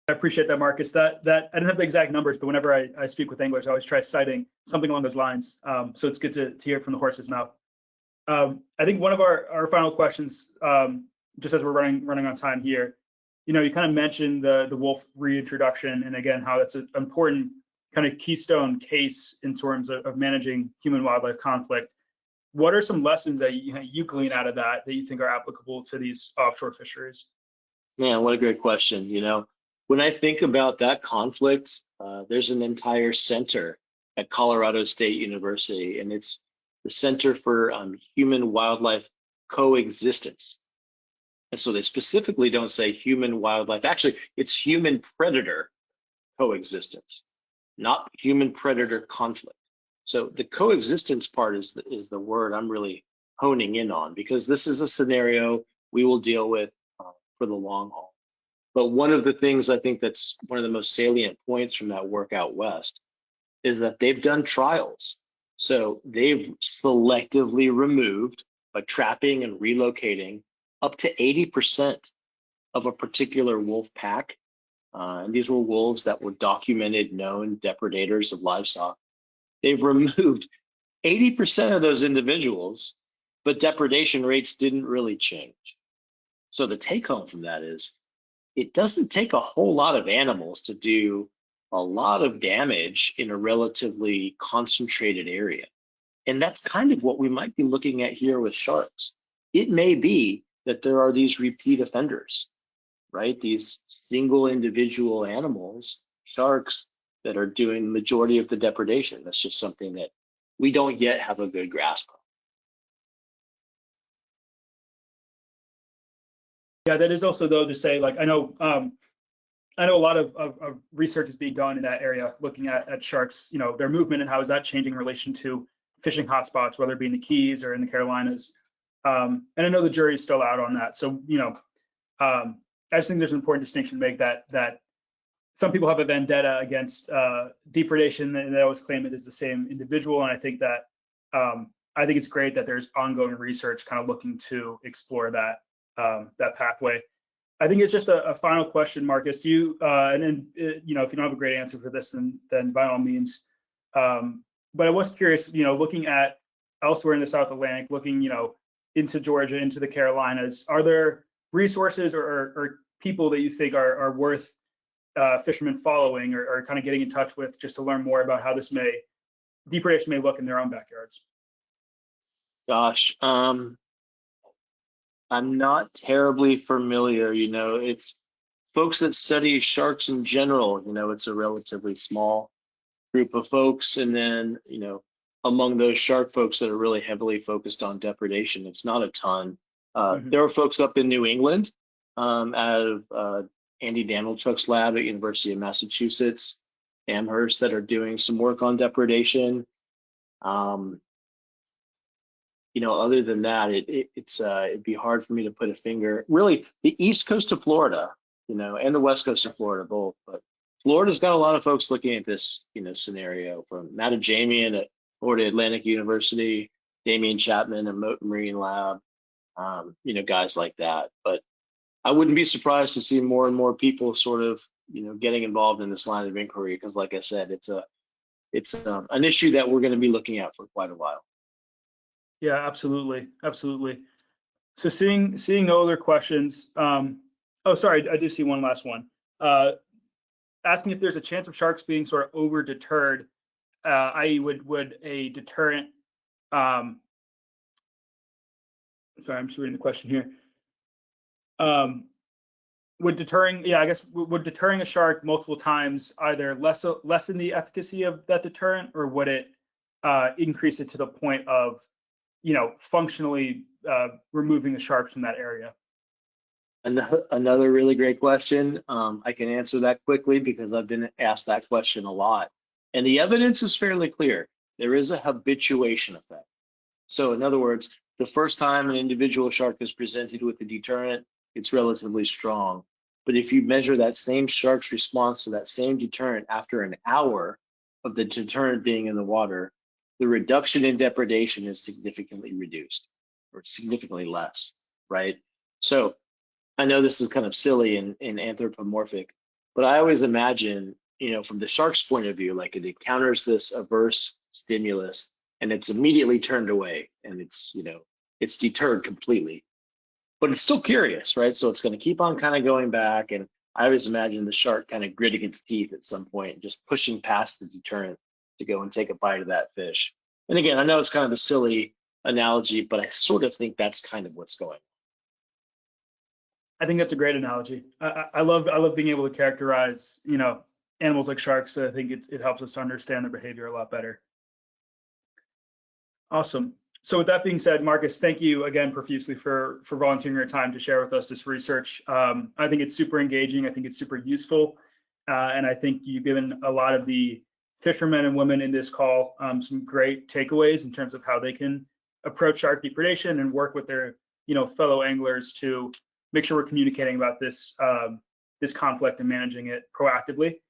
Speaker 2: that.
Speaker 1: I appreciate that, Marcus. That I don't have the exact numbers, but whenever I speak with anglers, I always try citing something along those lines. So it's good to hear it from the horse's mouth. I think one of our final questions, just as we're running on time here, you kind of mentioned the wolf reintroduction, and again, how that's an important kind of keystone case in terms of managing human wildlife conflict. What are some lessons that you glean out of that you think are applicable to these offshore fisheries?
Speaker 2: Man, what a great question. When I think about that conflict, there's an entire center at Colorado State University, and it's the Center for Human Wildlife Coexistence. And so they specifically don't say human wildlife. Actually, it's human predator coexistence, not human predator conflict. So the coexistence part is the word I'm really honing in on, because this is a scenario we will deal with for the long haul. But one of the things I think that's one of the most salient points from that work out west is that they've done trials. So they've selectively removed, by trapping and relocating, up to 80% of a particular wolf pack. And these were wolves that were documented known depredators of livestock. They've removed 80% of those individuals, but depredation rates didn't really change. So the take home from that is, it doesn't take a whole lot of animals to do a lot of damage in a relatively concentrated area. And that's kind of what we might be looking at here with sharks. It may be that there are these repeat offenders, right? These single individual animals, sharks, that are doing the majority of the depredation. That's just something that we don't yet have a good grasp of.
Speaker 1: Yeah, that is also, though, to say, like, I know a lot of research is being done in that area, looking at sharks, their movement and how is that changing in relation to fishing hotspots, whether it be in the Keys or in the Carolinas. And I know the jury is still out on that. So, I just think there's an important distinction to make, that some people have a vendetta against depredation, and they always claim it is the same individual. And I think that I think it's great that there's ongoing research kind of looking to explore that pathway. I think it's just a final question, Marcus. Do you, and then, if you don't have a great answer for this, then by all means. But I was curious, looking at elsewhere in the South Atlantic, looking, into Georgia, into the Carolinas, are there resources or people that you think are worth fishermen following or kind of getting in touch with, just to learn more about how depredation may look in their own backyards?
Speaker 2: Gosh, I'm not terribly familiar. It's folks that study sharks in general. It's a relatively small group of folks. And then, among those shark folks that are really heavily focused on depredation, it's not a ton. There are folks up in New England out of Andy Danilchuk's lab at University of Massachusetts, Amherst, that are doing some work on depredation. Other than that, it'd be hard for me to put a finger. Really, the east coast of Florida, and the west coast of Florida both, but Florida's got a lot of folks looking at this, scenario, from Matt Jamian at Florida Atlantic University, Damian Chapman at Mote Marine Lab, guys like that. But I wouldn't be surprised to see more and more people sort of, getting involved in this line of inquiry, because like I said, it's an issue that we're going to be looking at for quite a while.
Speaker 1: Yeah, absolutely. So seeing no other questions. Oh, sorry, I do see one last one. Asking if there's a chance of sharks being sort of over deterred, i.e. would a deterrent, sorry, I'm just reading the question here. Would deterring a shark multiple times either lessen the efficacy of that deterrent, or would it increase it to the point of, functionally removing the sharks from that area?
Speaker 2: Another really great question. I can answer that quickly because I've been asked that question a lot. And the evidence is fairly clear. There is a habituation effect. So in other words, the first time an individual shark is presented with a deterrent, it's relatively strong. But if you measure that same shark's response to that same deterrent after an hour of the deterrent being in the water, the reduction in depredation is significantly reduced, or significantly less, right? So I know this is kind of silly and anthropomorphic, but I always imagine, from the shark's point of view, like it encounters this averse stimulus and it's immediately turned away, and it's deterred completely, but it's still curious, right? So it's going to keep on kind of going back. And I always imagine the shark kind of gritting its teeth at some point, just pushing past the deterrent to go and take a bite of that fish. And again, I know it's kind of a silly analogy, but I sort of think that's kind of what's going on.
Speaker 1: I think that's a great analogy. I love being able to characterize, animals like sharks. I think it helps us to understand their behavior a lot better. Awesome. So with that being said, Marcus, thank you again profusely for volunteering your time to share with us this research. I think it's super engaging. I think it's super useful. And I think you've given a lot of the fishermen and women in this call some great takeaways in terms of how they can approach shark depredation and work with their fellow anglers to make sure we're communicating about this this conflict and managing it proactively.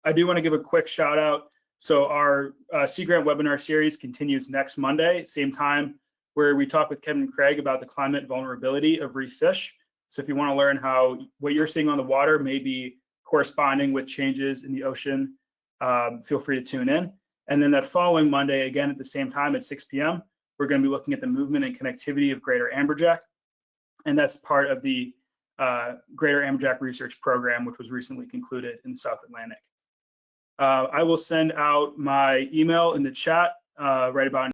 Speaker 1: I do want to give a quick shout out. So our Sea Grant webinar series continues next Monday, same time, where we talk with Kevin Craig about the climate vulnerability of reef fish. So if you want to learn how what you're seeing on the water may be corresponding with changes in the ocean, feel free to tune in. And then that following Monday, again at the same time at 6 p.m., we're going to be looking at the movement and connectivity of greater amberjack. And that's part of the Greater Amberjack Research Program, which was recently concluded in the South Atlantic. I will send out my email in the chat right about